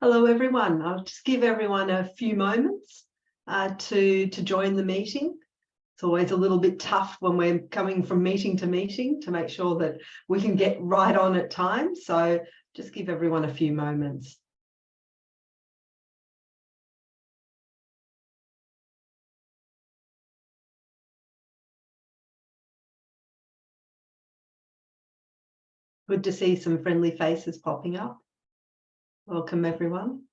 Hello, everyone. I'll just give everyone a few moments to join the meeting. It's always a little bit tough when we're coming from meeting to meeting to make sure that we can get right on at time. So just give everyone a few moments. Good to see some friendly faces popping up. Welcome, everyone.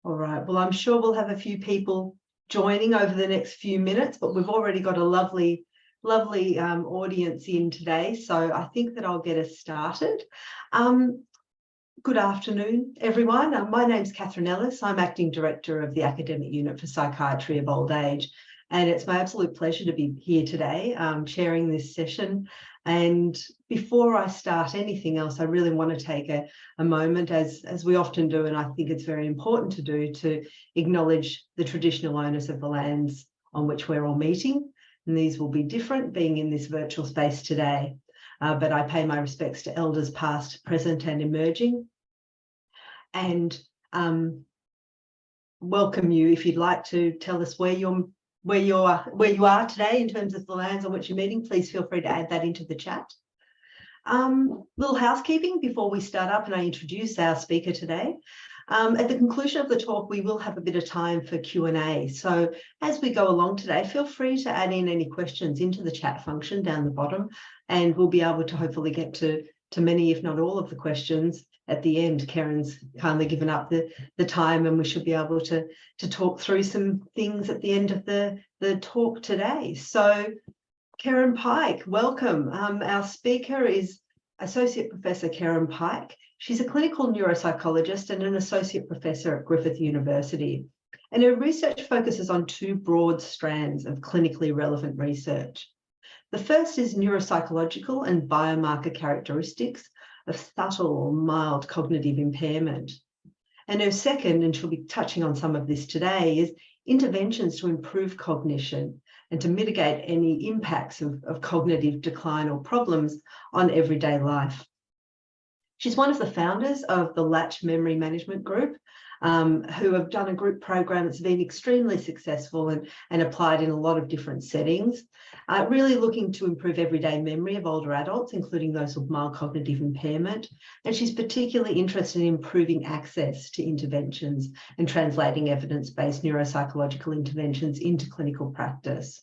All right, well, I'm sure we'll have a few people joining over the next few minutes, but we've already got a lovely audience in today. So I think that I'll get us started. Good afternoon, everyone. My name's Kerryn Ellis. I'm Acting Director of the Academic Unit for Psychiatry of Old Age. And it's my absolute pleasure to be here today chairing this session. And before I start anything else, I really want to take a moment, as we often do, and I think it's very important to do, to acknowledge the traditional owners of the lands on which we're all meeting. And these will be different being in this virtual space today. But I pay my respects to elders past, present and emerging. And welcome you if you'd like to tell us where you are today in terms of the lands on which you're meeting. Please feel free to add that into the chat. Little housekeeping before we start up and I introduce our speaker today. At the conclusion of the talk, we will have a bit of time for Q&A. So as we go along today, feel free to add in any questions into the chat function down the bottom, and we'll be able to hopefully get to many, if not all, of the questions at the end. Kerryn's kindly given up the time, and we should be able to talk through some things at the end of the talk today. So Kerryn Pike, welcome. Our speaker is Associate Professor Kerryn Pike. She's a clinical neuropsychologist and an associate professor at Griffith University. And her research focuses on two broad strands of clinically relevant research. The first is neuropsychological and biomarker characteristics of subtle or mild cognitive impairment. And her second, and she'll be touching on some of this today, is interventions to improve cognition and to mitigate any impacts of cognitive decline or problems on everyday life. She's one of the founders of the Latch Memory Management Group, who have done a group program that's been extremely successful and applied in a lot of different settings, really looking to improve everyday memory of older adults, including those with mild cognitive impairment. And she's particularly interested in improving access to interventions and translating evidence-based neuropsychological interventions into clinical practice.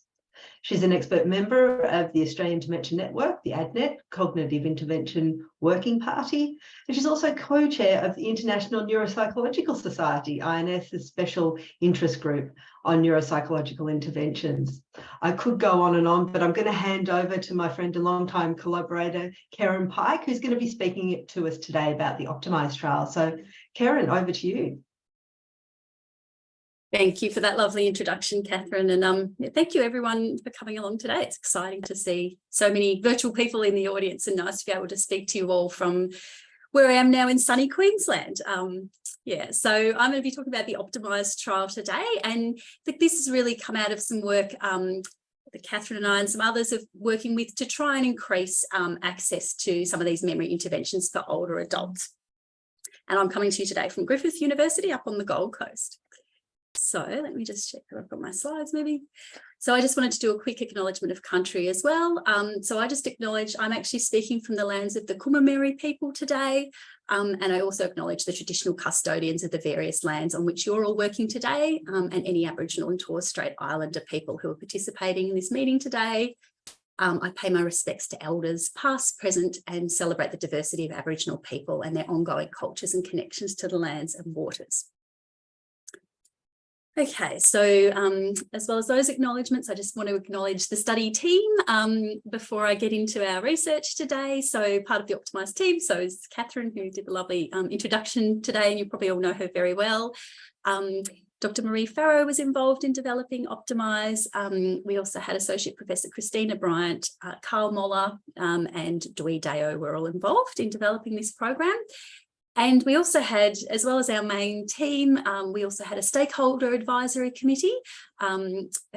She's an expert member of the Australian Dementia Network, the ADNET, Cognitive Intervention Working Party, and she's also co-chair of the International Neuropsychological Society, INS's special interest group on neuropsychological interventions. I could go on, but I'm going to hand over to my friend and longtime collaborator, Kerryn Pike, who's going to be speaking to us today about the OPTIMiSE trial. So, Kerryn, over to you. Thank you for that lovely introduction, Kerryn, and thank you everyone for coming along today. It's exciting to see so many virtual people in the audience, and nice to be able to speak to you all from where I am now in sunny Queensland. So I'm going to be talking about the OPTIMiSE trial today, and I think this has really come out of some work that Kerryn and I and some others are working with to try and increase access to some of these memory interventions for older adults. And I'm coming to you today from Griffith University up on the Gold Coast. So let me just check that I've got my slides maybe. So I just wanted to do a quick acknowledgement of country as well. So I just acknowledge I'm actually speaking from the lands of the Kumameri people today. And I also acknowledge the traditional custodians of the various lands on which you're all working today, and any Aboriginal and Torres Strait Islander people who are participating in this meeting today. I pay my respects to elders past, present, and celebrate the diversity of Aboriginal people and their ongoing cultures and connections to the lands and waters. Okay, so as well as those acknowledgements, I just want to acknowledge the study team before I get into our research today. So part of the OPTIMiSE team, so is Kerryn, who did a lovely introduction today, and you probably all know her very well. Dr. Marie Farrow was involved in developing OPTIMiSE. We also had Associate Professor Christina Bryant, Carl Moller and Dewey Deo were all involved in developing this program. And we also had, as well as our main team, we also had a stakeholder advisory committee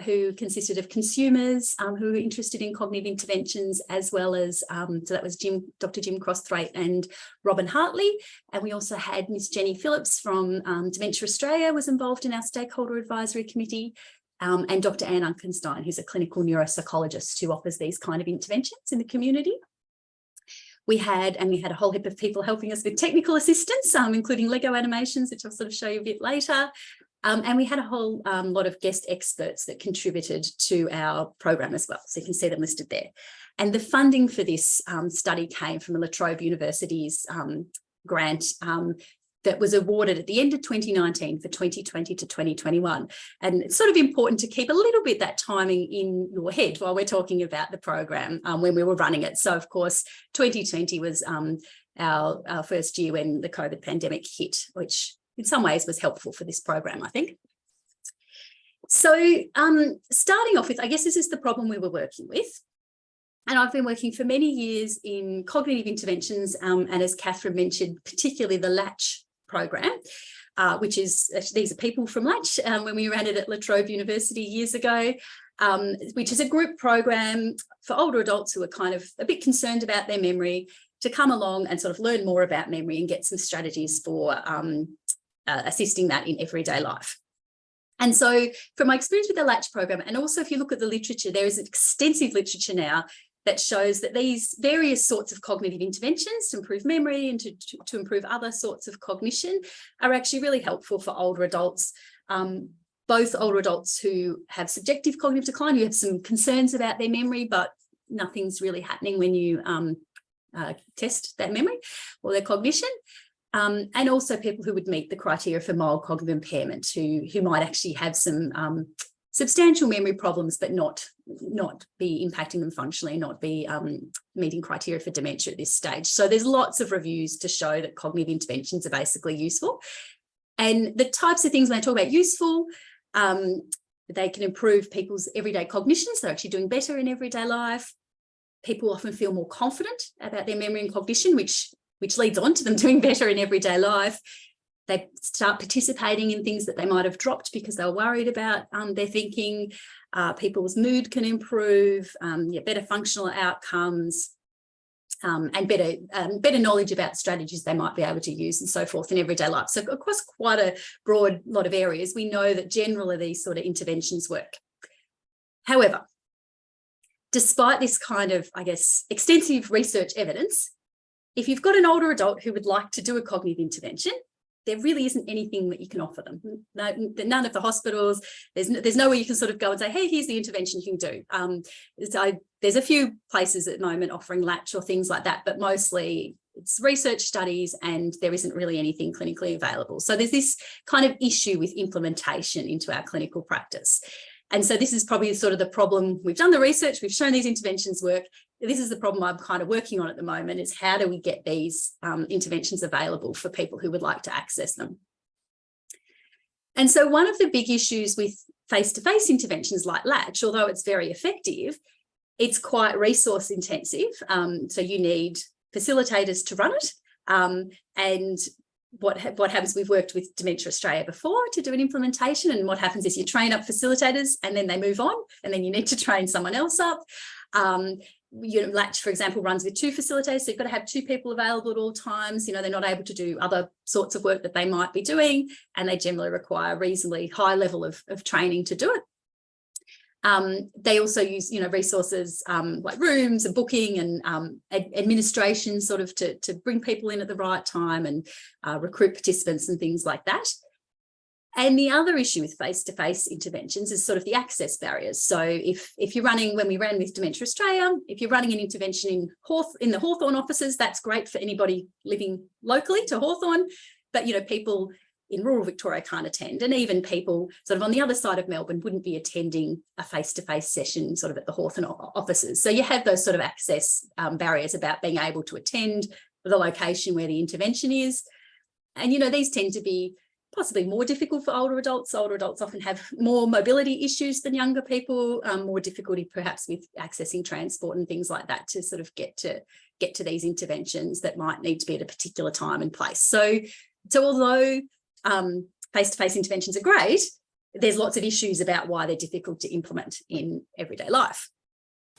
who consisted of consumers who were interested in cognitive interventions, as well as, so that was Dr. Jim Crosthwaite and Robin Hartley. And we also had Miss Jenny Phillips from Dementia Australia was involved in our stakeholder advisory committee. And Dr. Anne Unkenstein, who's a clinical neuropsychologist who offers these kind of interventions in the community. We had a whole heap of people helping us with technical assistance, including Lego animations, which I'll sort of show you a bit later. And we had a whole lot of guest experts that contributed to our program as well. So you can see them listed there. And the funding for this study came from La Trobe University's grant that was awarded at the end of 2019 for 2020 to 2021. And it's sort of important to keep a little bit that timing in your head while we're talking about the program when we were running it. So of course, 2020 was our first year when the COVID pandemic hit, which in some ways was helpful for this program, I think. So starting off with, I guess this is the problem we were working with. And I've been working for many years in cognitive interventions, and as Kerryn mentioned, particularly the Latch program, which is, these are people from Latch when we ran it at La Trobe University years ago, which is a group program for older adults who are kind of a bit concerned about their memory to come along and sort of learn more about memory and get some strategies for assisting that in everyday life. And so from my experience with the Latch program, and also if you look at the literature, there is extensive literature now that shows that these various sorts of cognitive interventions to improve memory and to improve other sorts of cognition are actually really helpful for older adults, both older adults who have subjective cognitive decline, who have some concerns about their memory, but nothing's really happening when you test that memory or their cognition, and also people who would meet the criteria for mild cognitive impairment, who might actually have some substantial memory problems, but not be impacting them functionally, not be meeting criteria for dementia at this stage. So there's lots of reviews to show that cognitive interventions are basically useful. And the types of things when I talk about useful, they can improve people's everyday cognition, so they're actually doing better in everyday life. People often feel more confident about their memory and cognition, which leads on to them doing better in everyday life. They start participating in things that they might have dropped because they were worried about their thinking. People's mood can improve, better functional outcomes, and better knowledge about strategies they might be able to use and so forth in everyday life. So across quite a broad lot of areas, we know that generally these sort of interventions work. However, despite this kind of, I guess, extensive research evidence, if you've got an older adult who would like to do a cognitive intervention, there really isn't anything that you can offer them. None of the hospitals, there's nowhere you can sort of go and say, hey, here's the intervention you can do. So there's a few places at the moment offering Latch or things like that, but mostly it's research studies and there isn't really anything clinically available. So there's this kind of issue with implementation into our clinical practice. And so this is probably sort of the problem. We've done the research, we've shown these interventions work. This is the problem I'm kind of working on at the moment, is how do we get these interventions available for people who would like to access them? And so one of the big issues with face-to-face interventions like Latch, although it's very effective, it's quite resource intensive. So you need facilitators to run it. And what happens, we've worked with Dementia Australia before to do an implementation, and what happens is you train up facilitators and then they move on, and then you need to train someone else up. Latch, for example, runs with 2 facilitators, so you've got to have 2 people available at all times. They're not able to do other sorts of work that they might be doing, and they generally require a reasonably high level of training to do it. They also use, resources like rooms and booking and administration sort of to bring people in at the right time and recruit participants and things like that. And the other issue with face-to-face interventions is sort of the access barriers. So if you're running, when we ran with Dementia Australia, if you're running an intervention in the Hawthorn offices, that's great for anybody living locally to Hawthorn, but people in rural Victoria can't attend, and even people sort of on the other side of Melbourne wouldn't be attending a face-to-face session sort of at the Hawthorn offices. So you have those sort of access barriers about being able to attend the location where the intervention is. And, these tend to be possibly more difficult for older adults. Older adults often have more mobility issues than younger people, more difficulty perhaps with accessing transport and things like that to sort of get to these interventions that might need to be at a particular time and place. So although face-to-face interventions are great, there's lots of issues about why they're difficult to implement in everyday life.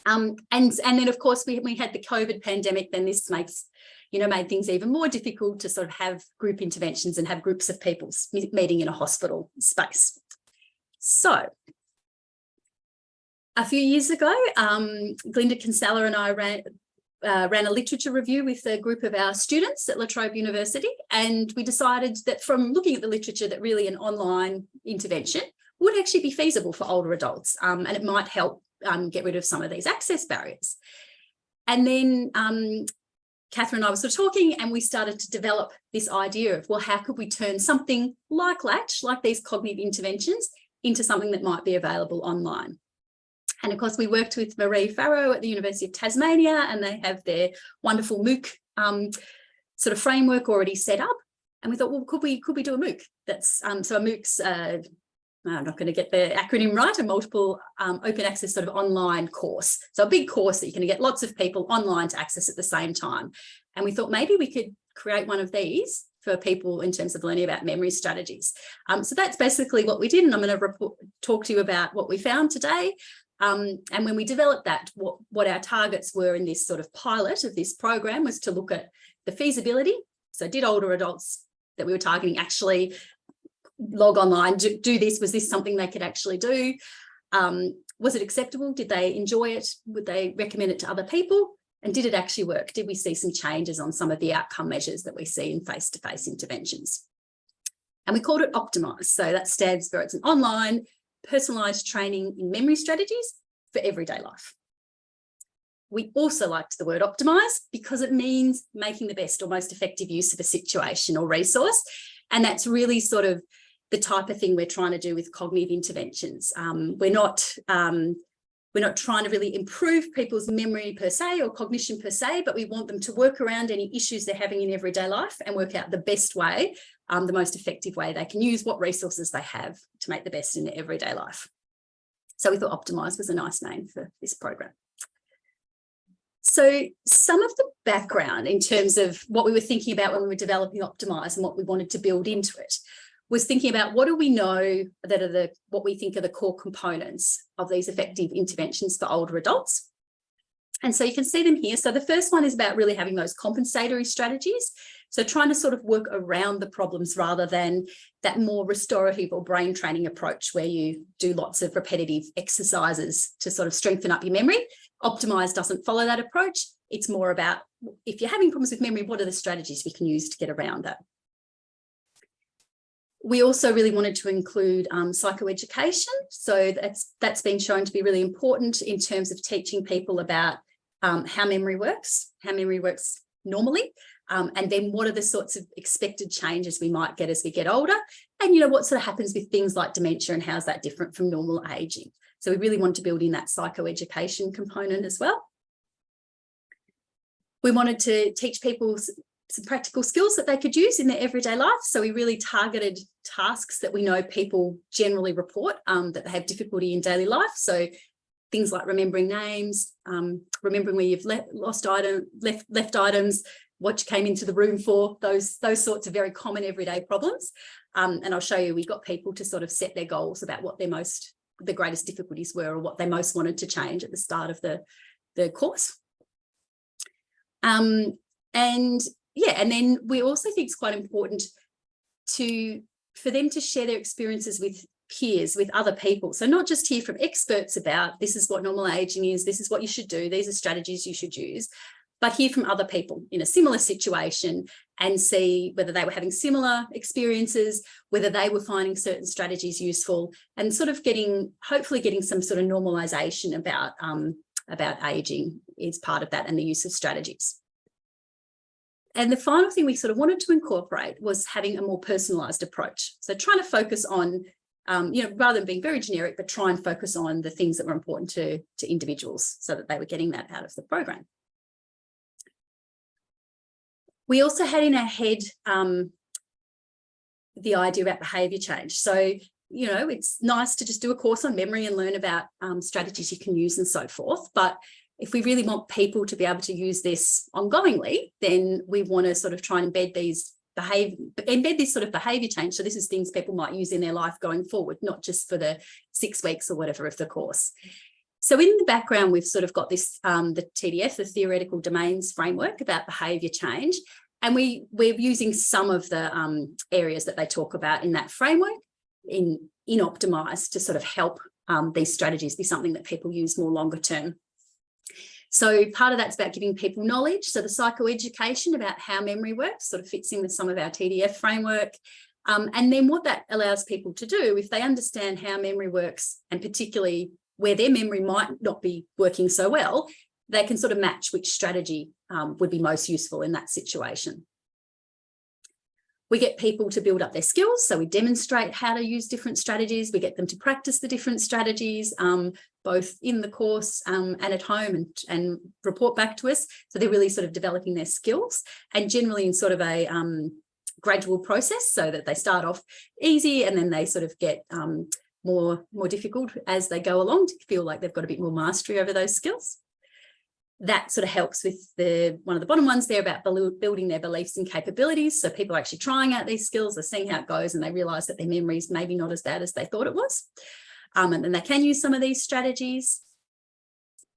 And then, of course, we had the COVID pandemic, then this makes, made things even more difficult to sort of have group interventions and have groups of people meeting in a hospital space. So a few years ago, Glinda Kinsella and I ran a literature review with a group of our students at La Trobe University, and we decided that from looking at the literature that really an online intervention would actually be feasible for older adults, and it might help get rid of some of these access barriers. And then Catherine and I were sort of talking, and we started to develop this idea of, well, how could we turn something like Latch, like these cognitive interventions, into something that might be available online? And of course, we worked with Marie Farrow at the University of Tasmania, and they have their wonderful MOOC sort of framework already set up. And we thought, well, could we do a MOOC? That's so a MOOC's I'm not going to get the acronym right, a multiple open access sort of online course. So a big course that you can get lots of people online to access at the same time. And we thought maybe we could create one of these for people in terms of learning about memory strategies. So that's basically what we did. And I'm going to talk to you about what we found today. And when we developed that, what our targets were in this sort of pilot of this program was to look at the feasibility. So did older adults that we were targeting actually log online, do this? Was this something they could actually do? Was it acceptable? Did they enjoy it? Would they recommend it to other people? And did it actually work? Did we see some changes on some of the outcome measures that we see in face-to-face interventions? And we called it OPTIMiSE. So that stands for, it's an online personalised training in memory strategies for everyday life. We also liked the word optimise because it means making the best or most effective use of a situation or resource. And that's really sort of the type of thing we're trying to do with cognitive interventions. We're not trying to really improve people's memory per se or cognition per se, but we want them to work around any issues they're having in everyday life and work out the best way, the most effective way they can use what resources they have to make the best in their everyday life. So we thought OPTIMiSE was a nice name for this program. So some of the background in terms of what we were thinking about when we were developing OPTIMiSE and what we wanted to build into it was thinking about what do we know that are what we think are the core components of these effective interventions for older adults. And so you can see them here. So the first one is about really having those compensatory strategies. So trying to sort of work around the problems rather than that more restorative or brain training approach where you do lots of repetitive exercises to sort of strengthen up your memory. OPTIMiSE doesn't follow that approach. It's more about if you're having problems with memory, what are the strategies we can use to get around that? We also really wanted to include psychoeducation. So that's been shown to be really important in terms of teaching people about how memory works normally, and then what are the sorts of expected changes we might get as we get older, and what sort of happens with things like dementia and how's that different from normal aging. So we really want to build in that psychoeducation component as well. We wanted to teach people some practical skills that they could use in their everyday life. So we really targeted tasks that we know people generally report that they have difficulty in daily life. So things like remembering names, remembering where you've left items, what you came into the room for, those sorts of very common everyday problems. And I'll show you, we got people to sort of set their goals about what the greatest difficulties were or what they most wanted to change at the start of the course. And then we also think it's quite important for them to share their experiences with peers, with other people. So not just hear from experts about this is what normal aging is, this is what you should do, these are strategies you should use, but hear from other people in a similar situation and see whether they were having similar experiences, whether they were finding certain strategies useful, and sort of hopefully getting some sort of normalization about aging is part of that and the use of strategies. And the final thing we sort of wanted to incorporate was having a more personalised approach. So trying to focus on, rather than being very generic, but try and focus on the things that were important to individuals so that they were getting that out of the program. We also had in our head the idea about behaviour change. So, you know, it's nice to just do a course on memory and learn about strategies you can use and so forth. But if we really want people to be able to use this ongoingly, then we want to sort of try and embed this sort of behaviour change. So this is things people might use in their life going forward, not just for the 6 weeks or whatever of the course. So in the background, we've sort of got this, the TDF, the Theoretical Domains Framework about behaviour change. And we're using some of the areas that they talk about in that framework in OPTIMiSE to sort of help these strategies be something that people use more longer term. So part of that's about giving people knowledge. So the psychoeducation about how memory works sort of fits in with some of our TDF framework. And then what that allows people to do, if they understand how memory works, and particularly where their memory might not be working so well, they can sort of match which strategy would be most useful in that situation. We get people to build up their skills. So we demonstrate how to use different strategies. We get them to practice the different strategies, both in the course and at home, and report back to us. So they're really sort of developing their skills, and generally in sort of a gradual process, so that they start off easy and then they sort of get more difficult as they go along, to feel like they've got a bit more mastery over those skills. That sort of helps with one of the bottom ones there about building their beliefs and capabilities. So people are actually trying out these skills, they're seeing how it goes, and they realise that their memory is maybe not as bad as they thought it was. And then they can use some of these strategies.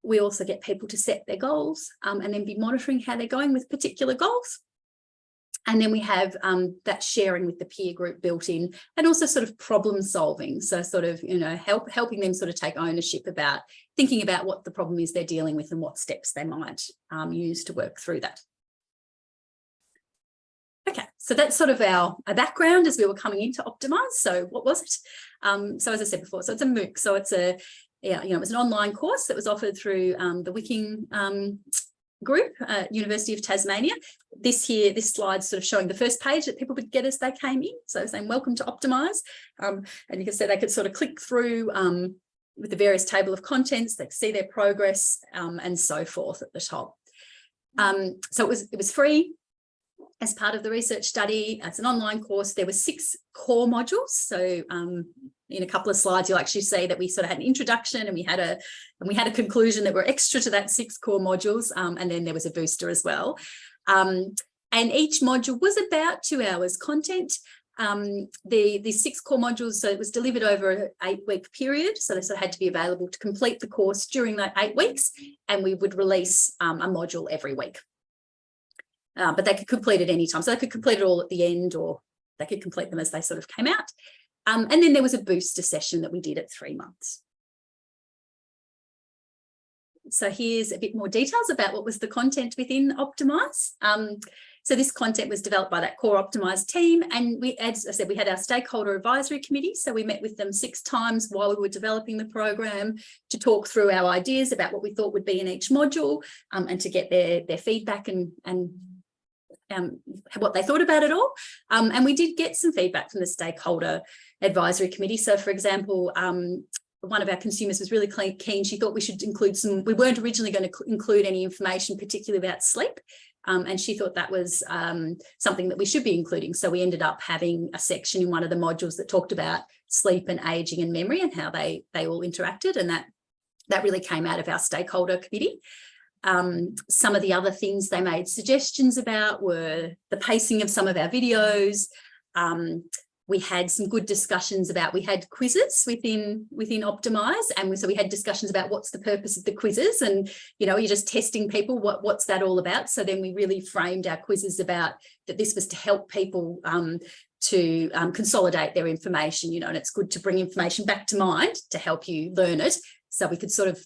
We also get people to set their goals and then be monitoring how they're going with particular goals. And then we have that sharing with the peer group built in, and also sort of problem solving. So sort of, you know, helping them sort of take ownership about thinking about what the problem is they're dealing with and what steps they might use to work through that. Okay, so that's sort of our background as we were coming into OPTIMiSE. So what was it? So as I said before, so it's a MOOC. So it's it was an online course that was offered through the Wicking group at University of Tasmania. This slide's sort of showing the first page that people would get as they came in. So saying welcome to OPTIMiSE. And you can see they could sort of click through with the various table of contents, they could see their progress and so forth at the top. So it was free as part of the research study. It's an online course. There were 6 core modules. So in a couple of slides, you'll actually see that we sort of had an introduction, and we had a conclusion that were extra to that 6 core modules, and then there was a booster as well. And each module was about 2 hours content. The 6 core modules, so it was delivered over an 8-week period. So they sort of had to be available to complete the course during that 8 weeks, and we would release a module every week. But they could complete at any time. So they could complete it all at the end, or they could complete them as they sort of came out. And then there was a booster session that we did at 3 months. So here's a bit more details about what was the content within OPTIMiSE. So this content was developed by that core OPTIMiSE team. And we, as I said, we had our stakeholder advisory committee. So we met with them 6 times while we were developing the program to talk through our ideas about what we thought would be in each module, and to get their feedback and what they thought about it all. And we did get some feedback from the stakeholder advisory committee. So for example, one of our consumers was really keen. She thought we should include we weren't originally going to include any information particularly about sleep. And she thought that was something that we should be including. So we ended up having a section in one of the modules that talked about sleep and aging and memory and how they all interacted. And that really came out of our stakeholder committee. Some of the other things they made suggestions about were the pacing of some of our videos. We had some good discussions about, we had quizzes within OPTIMiSE, and so we had discussions about what's the purpose of the quizzes, and you're just testing people, what's that all about. So then we really framed our quizzes about that this was to help people to consolidate their information, and it's good to bring information back to mind to help you learn it. So we could sort of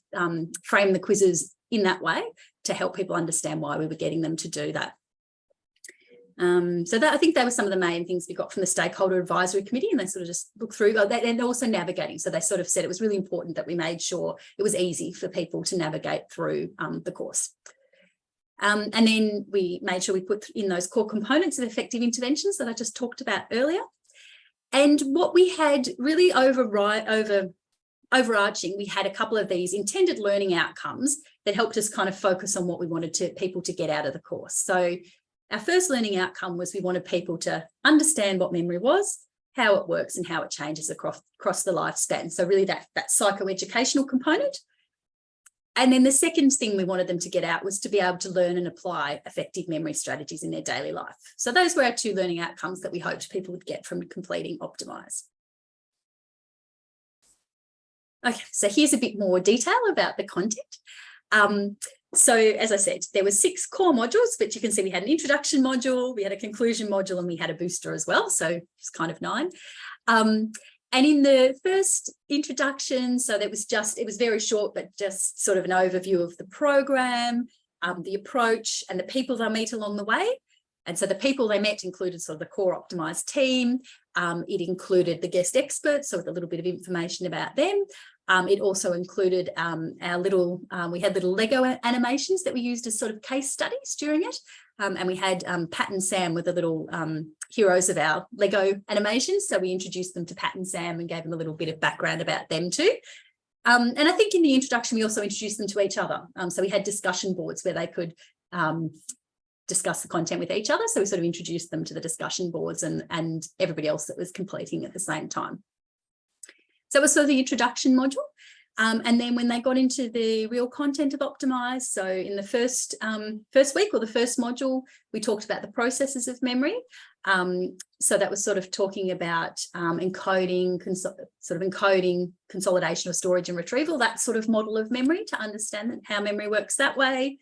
frame the quizzes in that way to help people understand why we were getting them to do that. So I think that was some of the main things we got from the stakeholder advisory committee, and they sort of just looked through and also navigating. So they sort of said it was really important that we made sure it was easy for people to navigate through the course. And then we made sure we put in those core components of effective interventions that I just talked about earlier. And what we had really overarching, we had a couple of these intended learning outcomes that helped us kind of focus on what we wanted people to get out of the course. So our first learning outcome was we wanted people to understand what memory was, how it works and how it changes across the lifespan. So really that psychoeducational component. And then the second thing we wanted them to get out was to be able to learn and apply effective memory strategies in their daily life. So those were our 2 learning outcomes that we hoped people would get from completing OPTIMiSE. Okay, so here's a bit more detail about the content. So as I said, there were 6 core modules, but you can see we had an introduction module, we had a conclusion module, and we had a booster as well. So it's kind of 9. And in the first introduction, so it was very short, but just sort of an overview of the program, the approach, and the people they'll meet along the way. And so the people they met included sort of the core OPTIMiSE team. It included the guest experts, so with a little bit of information about them. It also included we had little Lego animations that we used as sort of case studies during it. And we had Pat and Sam with the little heroes of our Lego animations. So we introduced them to Pat and Sam and gave them a little bit of background about them too. And I think in the introduction, we also introduced them to each other. So we had discussion boards where they could discuss the content with each other. So we sort of introduced them to the discussion boards and everybody else that was completing at the same time. So it was sort of the introduction module. And then when they got into the real content of OPTIMiSE, so in the first week or the first module, we talked about the processes of memory. So that was sort of talking about encoding, consolidation or storage and retrieval, that sort of model of memory to understand how memory works that way.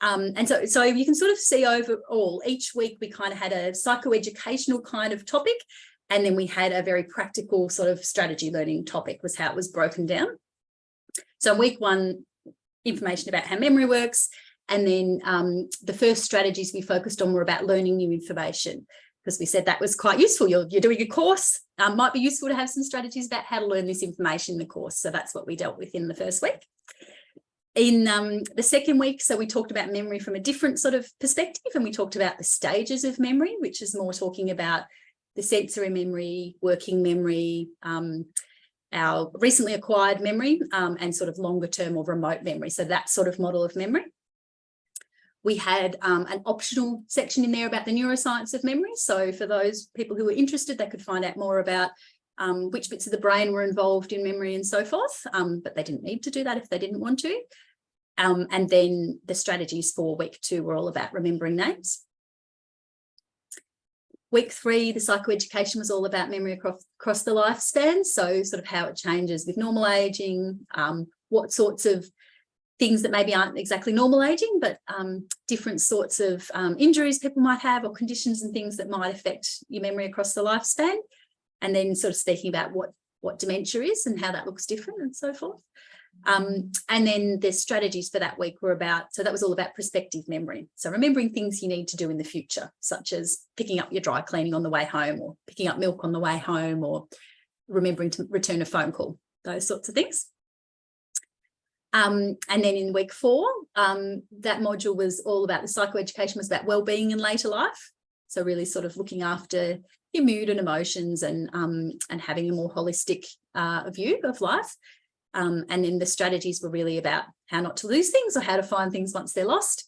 And so you can sort of see overall, each week we kind of had a psychoeducational kind of topic, and then we had a very practical sort of strategy learning topic was how it was broken down. So in week 1, information about how memory works. And then the first strategies we focused on were about learning new information, because we said that was quite useful. You're doing a course, might be useful to have some strategies about how to learn this information in the course. So that's what we dealt with in the first week. In the second week, so we talked about memory from a different sort of perspective, and we talked about the stages of memory, which is more talking about the sensory memory, working memory, our recently acquired memory, and sort of longer term or remote memory. So that sort of model of memory. We had an optional section in there about the neuroscience of memory. So for those people who were interested, they could find out more about which bits of the brain were involved in memory and so forth, but they didn't need to do that if they didn't want to. And then the strategies for week 2 were all about remembering names. Week 3, the psychoeducation was all about memory across the lifespan. So sort of how it changes with normal aging, what sorts of things that maybe aren't exactly normal aging, but different sorts of injuries people might have or conditions and things that might affect your memory across the lifespan. And then sort of speaking about what dementia is and how that looks different and so forth. And then the strategies for that week were about, so that was all about prospective memory. So remembering things you need to do in the future, such as picking up your dry cleaning on the way home, or picking up milk on the way home, or remembering to return a phone call, those sorts of things. And then in week 4, that module was all about the psychoeducation, was about well-being in later life. So really sort of looking after your mood and emotions and having a more holistic view of life. And then the strategies were really about how not to lose things or how to find things once they're lost.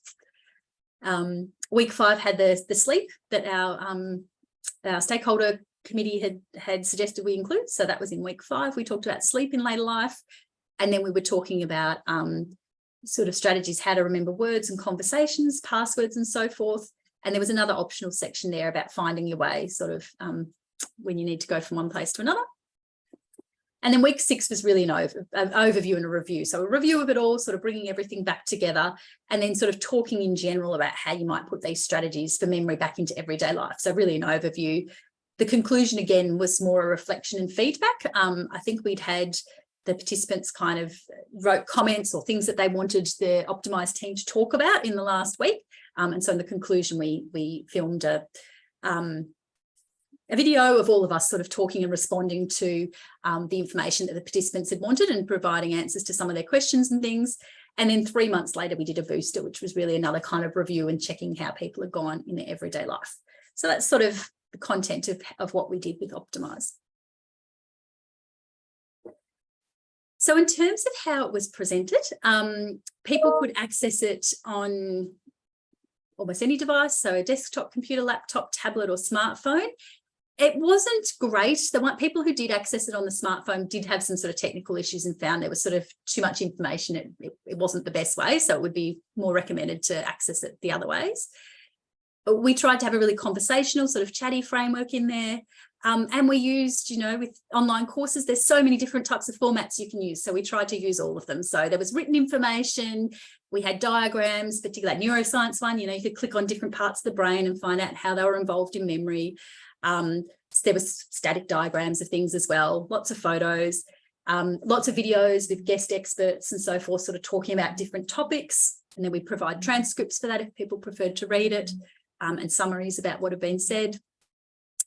Week 5 had the sleep that our stakeholder committee had suggested we include. So that was in week 5. We talked about sleep in later life. And then we were talking about sort of strategies, how to remember words and conversations, passwords and so forth. And there was another optional section there about finding your way, sort of when you need to go from one place to another. And then week 6 was really an overview and a review. So a review of it all, sort of bringing everything back together, and then sort of talking in general about how you might put these strategies for memory back into everyday life. So really an overview. The conclusion, again, was more a reflection and feedback. I think we'd had the participants kind of wrote comments or things that they wanted the OPTIMiSE team to talk about in the last week. And so in the conclusion, we filmed a video of all of us sort of talking and responding to the information that the participants had wanted and providing answers to some of their questions and things. And then 3 months later, we did a booster, which was really another kind of review and checking how people had gone in their everyday life. So that's sort of the content of what we did with OPTIMiSE. So in terms of how it was presented, people could access it on almost any device, so a desktop, computer, laptop, tablet or smartphone. It wasn't great. People who did access it on the smartphone did have some sort of technical issues and found there was sort of too much information. It wasn't the best way, so it would be more recommended to access it the other ways. We tried to have a really conversational sort of chatty framework in there. And we used, with online courses, there's so many different types of formats you can use. So we tried to use all of them. So there was written information, we had diagrams, particularly that neuroscience one, you could click on different parts of the brain and find out how they were involved in memory. So there was static diagrams of things as well, lots of photos, lots of videos with guest experts and so forth, sort of talking about different topics. And then we provide transcripts for that if people preferred to read it, and summaries about what had been said.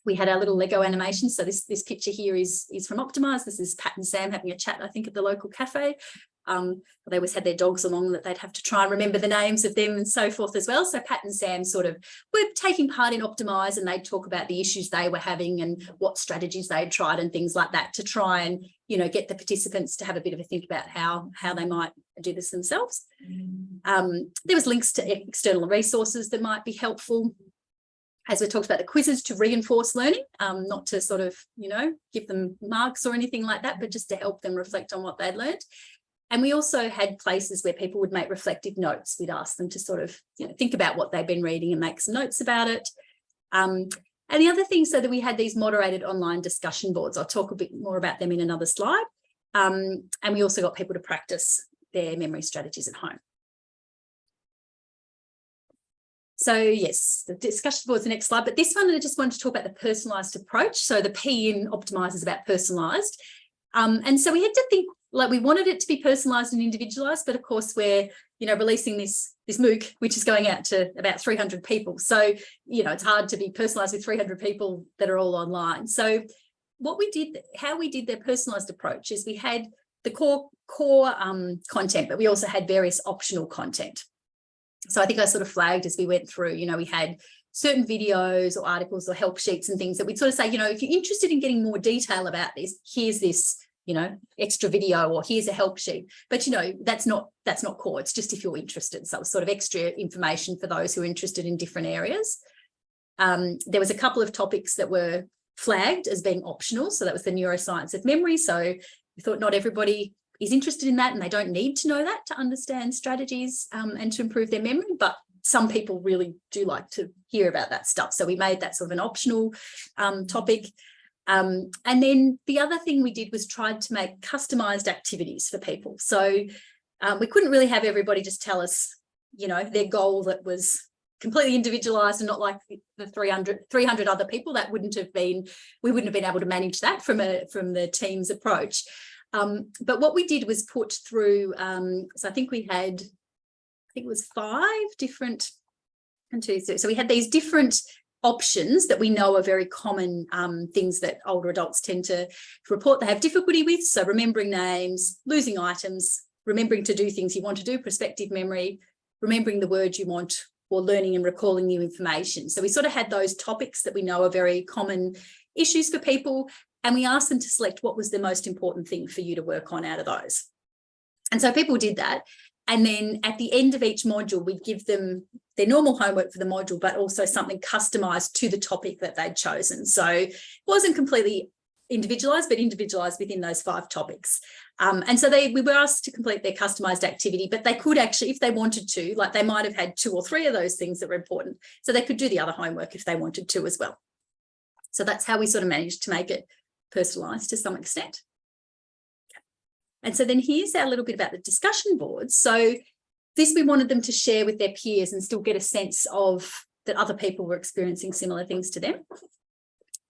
We had our little Lego animation. So this picture here is from OPTIMiSE. This is Pat and Sam having a chat, I think, at the local cafe. They always had their dogs along that they'd have to try and remember the names of them and so forth as well. So Pat and Sam sort of were taking part in OPTIMiSE, and they'd talk about the issues they were having and what strategies they'd tried and things like that to try and, get the participants to have a bit of a think about how they might do this themselves. There was links to external resources that might be helpful. As we talked about, the quizzes to reinforce learning, not to sort of, give them marks or anything like that, but just to help them reflect on what they'd learned. And we also had places where people would make reflective notes. We'd ask them to sort of, think about what they've been reading and make some notes about it. And the other thing, so that we had these moderated online discussion boards. I'll talk a bit more about them in another slide. And we also got people to practice their memory strategies at home. So yes, the discussion board is the next slide, but this one I just wanted to talk about the personalised approach. So the P in OPTIMiSE is about personalised. And so we had to think, like, we wanted it to be personalised and individualised, but of course we're, releasing this MOOC, which is going out to about 300 people. So, it's hard to be personalised with 300 people that are all online. So how we did their personalised approach is we had the core content, but we also had various optional content. So I think I sort of flagged as we went through, we had certain videos or articles or help sheets and things that we'd sort of say, if you're interested in getting more detail about this, here's this, extra video, or here's a help sheet. But, that's not core. It's just if you're interested. So it was sort of extra information for those who are interested in different areas. There was a couple of topics that were flagged as being optional. So that was the neuroscience of memory. So we thought not everybody is interested in that, and they don't need to know that to understand strategies and to improve their memory, but some people really do like to hear about that stuff. So we made that sort of an optional topic. And then the other thing we did was tried to make customised activities for people. So we couldn't really have everybody just tell us, their goal that was completely individualised and not like the 300 other people. That we wouldn't have been able to manage that from the team's approach. But what we did was put through, so I think it was 5 different, so we had these different options that we know are very common things that older adults tend to report they have difficulty with. So remembering names, losing items, remembering to do things you want to do, prospective memory, remembering the words you want, or learning and recalling new information. So we sort of had those topics that we know are very common issues for people. And we asked them to select what was the most important thing for you to work on out of those. And so people did that. And then at the end of each module, we'd give them their normal homework for the module, but also something customised to the topic that they'd chosen. So it wasn't completely individualised, but individualised within those 5 topics. And so we were asked to complete their customised activity, but they could actually, if they wanted to, like they might have had 2 or 3 of those things that were important. So they could do the other homework if they wanted to as well. So that's how we sort of managed to make it personalised to some extent. And so then here's our little bit about the discussion boards. So this we wanted them to share with their peers and still get a sense of that other people were experiencing similar things to them.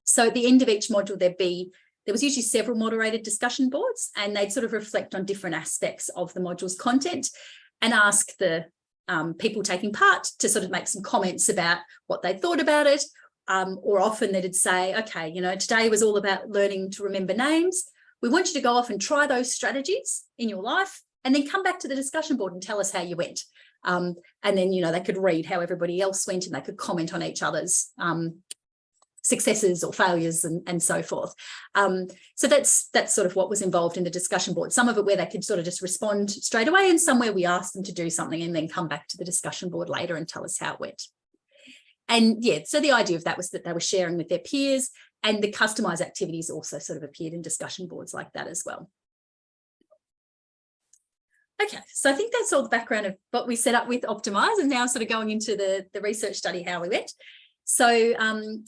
So at the end of each module, there was usually several moderated discussion boards, and they'd sort of reflect on different aspects of the module's content and ask the people taking part to sort of make some comments about what they thought about it. Or often they'd say, okay, today was all about learning to remember names. We want you to go off and try those strategies in your life and then come back to the discussion board and tell us how you went. And then, they could read how everybody else went, and they could comment on each other's successes or failures and so forth. So that's sort of what was involved in the discussion board. Some of it where they could sort of just respond straight away, and somewhere we asked them to do something and then come back to the discussion board later and tell us how it went. And yeah, so the idea of that was that they were sharing with their peers, And the customized activities also sort of appeared in discussion boards like that as well. Okay, so I think that's all the background of what we set up with OPTIMiSE, and now sort of going into the research study, how we went. So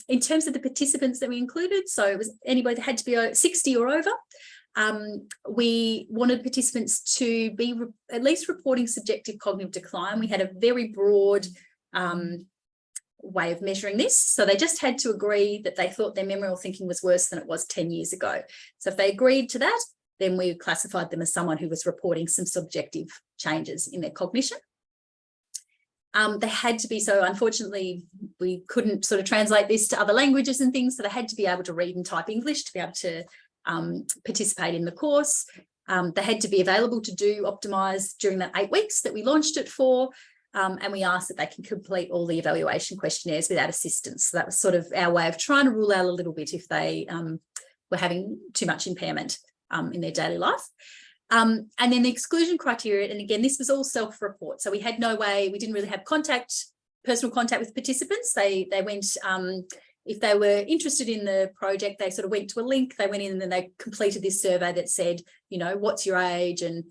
in terms of the participants that we included, so it was anybody that had to be 60 or over. We wanted participants to be at least reporting subjective cognitive decline. We had a very broad way of measuring this. So they just had to agree that they thought their memory or thinking was worse than it was 10 years ago. So if they agreed to that, then we classified them as someone who was reporting some subjective changes in their cognition. They had to be, so unfortunately, we couldn't sort of translate this to other languages and things, so they had to be able to read and type English to be able to participate in the course. They had to be available to do OPTIMiSE during that 8 weeks that we launched it for, and we asked that they can complete all the evaluation questionnaires without assistance. So that was sort of our way of trying to rule out a little bit if they were having too much impairment in their daily life. And then the exclusion criteria, and again, this was all self-report. So we had no way, we didn't really have personal contact with participants. They went, if they were interested in the project, they sort of went to a link, they went in and then they completed this survey that said, you know, what's your age, and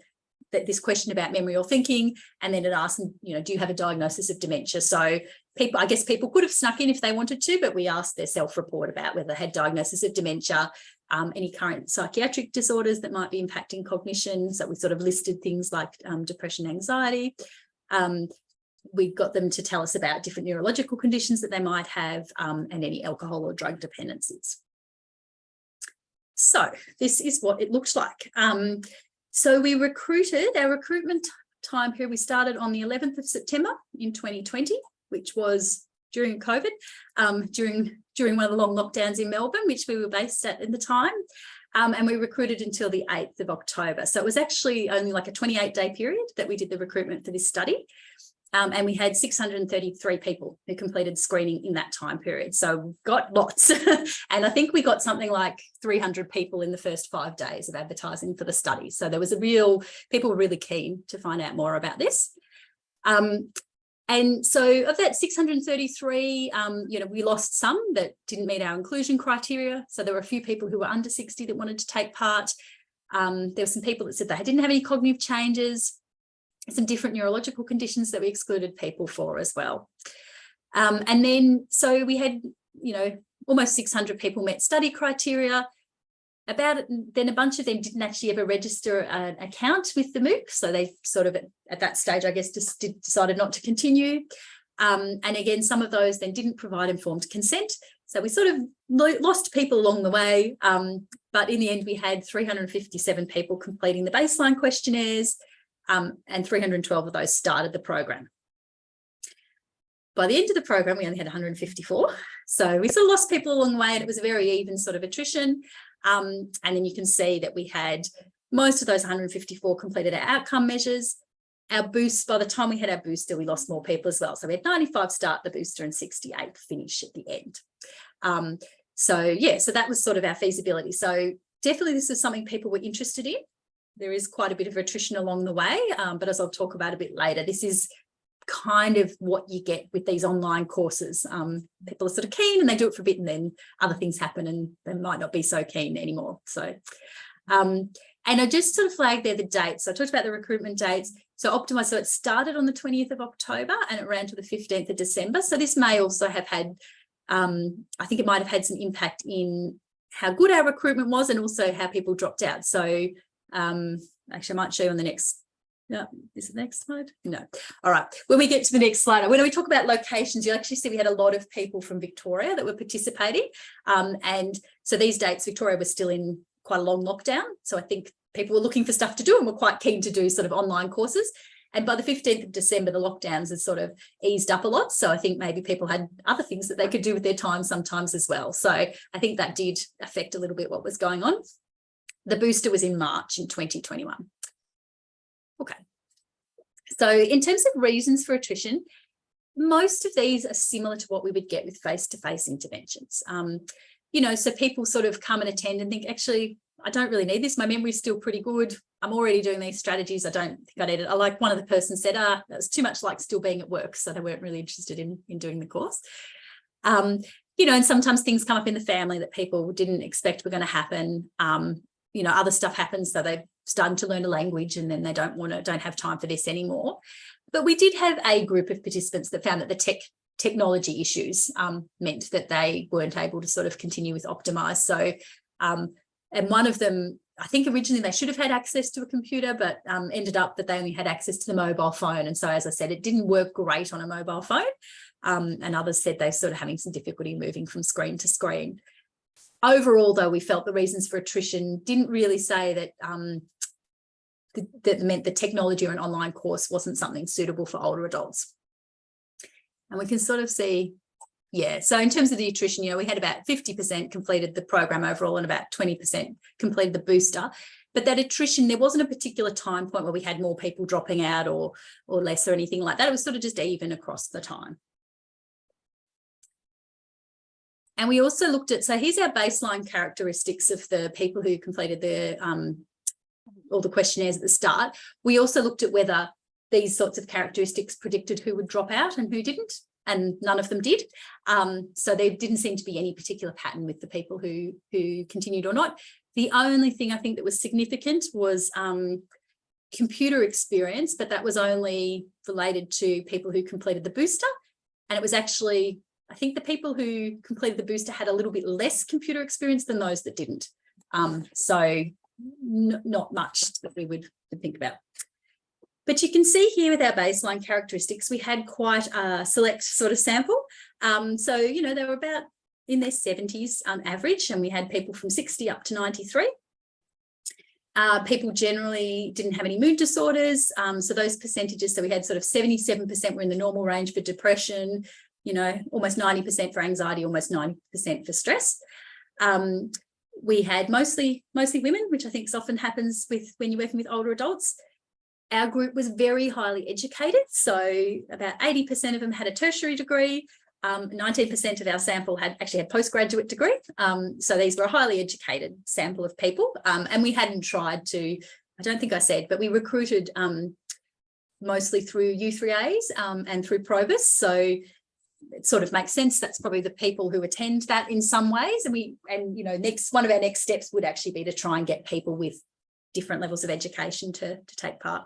this question about memory or thinking, and then it asked them, you know, do you have a diagnosis of dementia? So people, I guess people could have snuck in if they wanted to, but we asked their self-report about whether they had diagnosis of dementia, any current psychiatric disorders that might be impacting cognition. So we sort of listed things like depression, anxiety. We got them to tell us about different neurological conditions that they might have, and any alcohol or drug dependencies. So this is what it looked like. So we recruited, our recruitment time period, we started on the 11th of September in 2020, which was during COVID, during one of the long lockdowns in Melbourne, which we were based at the time. And we recruited until the 8th of October. So it was actually only like a 28-day period that we did the recruitment for this study. And we had 633 people who completed screening in that time period. So we got lots. And I think we got something like 300 people in the first 5 days of advertising for the study. So there was people were really keen to find out more about this. And so of that 633, you know, we lost some that didn't meet our inclusion criteria. So there were a few people who were under 60 that wanted to take part. There were some people that said they didn't have any cognitive changes, some different neurological conditions that we excluded people for as well. And then, so we had, you know, almost 600 people met study criteria. Then a bunch of them didn't actually ever register an account with the MOOC. So they sort of, at that stage, I guess, just decided not to continue. And again, some of those then didn't provide informed consent. So we sort of lost people along the way. But in the end, we had 357 people completing the baseline questionnaires, and 312 of those started the program. By the end of the program, we only had 154. So we sort of lost people along the way, and it was a very even sort of attrition. And then you can see that we had most of those 154 completed our outcome measures. Our boost, by the time we had our booster, we lost more people as well. So we had 95 start the booster and 68 finish at the end. So yeah, so that was sort of our feasibility. So definitely this is something people were interested in. There is quite a bit of attrition along the way, but as I'll talk about a bit later, this is kind of what you get with these online courses. People are sort of keen and they do it for a bit, and then other things happen and they might not be so keen anymore. So, and I just sort of flagged there the dates. So I talked about the recruitment dates. So OPTIMiSE, so it started on the 20th of October and it ran to the 15th of December. So this may also have had, I think it might have had some impact in how good our recruitment was and also how people dropped out. So actually I might show you on the next. No, is it the next slide? No. All right. When we get to the next slide, when we talk about locations, you'll actually see we had a lot of people from Victoria that were participating. And so these dates, Victoria was still in quite a long lockdown. So I think people were looking for stuff to do and were quite keen to do sort of online courses. And by the 15th of December, the lockdowns had sort of eased up a lot. So I think maybe people had other things that they could do with their time sometimes as well. So I think that did affect a little bit what was going on. The booster was in March in 2021. Okay, so in terms of reasons for attrition, most of these are similar to what we would get with face-to-face interventions. You know, so people sort of come and attend and think, actually, I don't really need this. My memory's still pretty good. I'm already doing these strategies. I don't think I need it. I like one of the person said, that was too much like still being at work. So they weren't really interested in doing the course. and sometimes things come up in the family that people didn't expect were going to happen. Other stuff happens, so they've started to learn a language and then they don't have time for this anymore. But we did have a group of participants that found that the technology issues meant that they weren't able to sort of continue with OPTIMiSE. So, and one of them, I think originally they should have had access to a computer, but ended up that they only had access to the mobile phone. And so, as I said, it didn't work great on a mobile phone. And others said they're sort of having some difficulty moving from screen to screen. Overall, though, we felt the reasons for attrition didn't really say that that meant the technology or an online course wasn't something suitable for older adults. And we can sort of see, so in terms of the attrition, we had about 50% completed the program overall and about 20% completed the booster. But that attrition, there wasn't a particular time point where we had more people dropping out or less or anything like that. It was sort of just even across the time. And we also looked at, so here's our baseline characteristics of the people who completed all the questionnaires at the start. We also looked at whether these sorts of characteristics predicted who would drop out and who didn't, and none of them did. So there didn't seem to be any particular pattern with the people who continued or not. The only thing I think that was significant was computer experience, but that was only related to people who completed the booster. And it was actually, I think the people who completed the booster had a little bit less computer experience than those that didn't. So not much that we would think about. But you can see here with our baseline characteristics, we had quite a select sort of sample. So, they were about in their 70s on average, and we had people from 60 up to 93. People generally didn't have any mood disorders. So those percentages, so we had sort of 77% were in the normal range for depression, almost 90% for anxiety, almost 90% for stress. We had mostly women, which I think often happens when you're working with older adults. Our group was very highly educated. So about 80% of them had a tertiary degree. 19% of our sample actually had postgraduate degree. So these were a highly educated sample of people. And we hadn't tried to, I don't think I said, but we recruited mostly through U3As and through Provis. So it sort of makes sense. That's probably the people who attend that in some ways. And one of our next steps would actually be to try and get people with different levels of education to take part.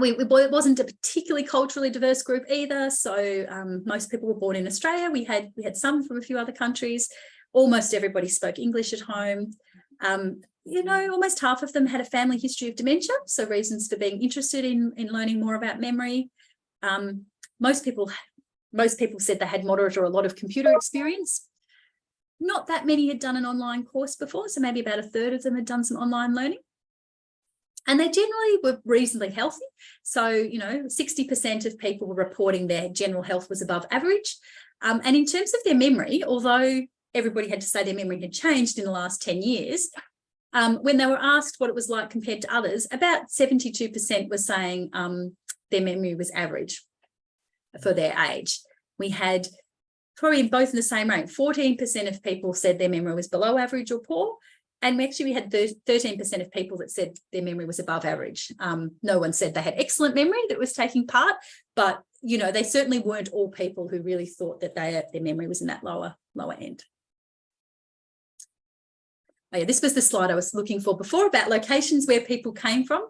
It wasn't a particularly culturally diverse group either. So most people were born in Australia. We had some from a few other countries. Almost everybody spoke English at home. Almost half of them had a family history of dementia. So reasons for being interested in learning more about memory. Most people said they had moderate or a lot of computer experience. Not that many had done an online course before. So maybe about a third of them had done some online learning. And they generally were reasonably healthy. So, 60% of people were reporting their general health was above average. And in terms of their memory, although everybody had to say their memory had changed in the last 10 years, when they were asked what it was like compared to others, about 72% were saying their memory was average for their age. We had probably both in the same range. 14% of people said their memory was below average or poor. And we had 13% of people that said their memory was above average. No one said they had excellent memory that was taking part, but, they certainly weren't all people who really thought that their memory was in that lower end. Oh yeah, this was the slide I was looking for before about locations where people came from.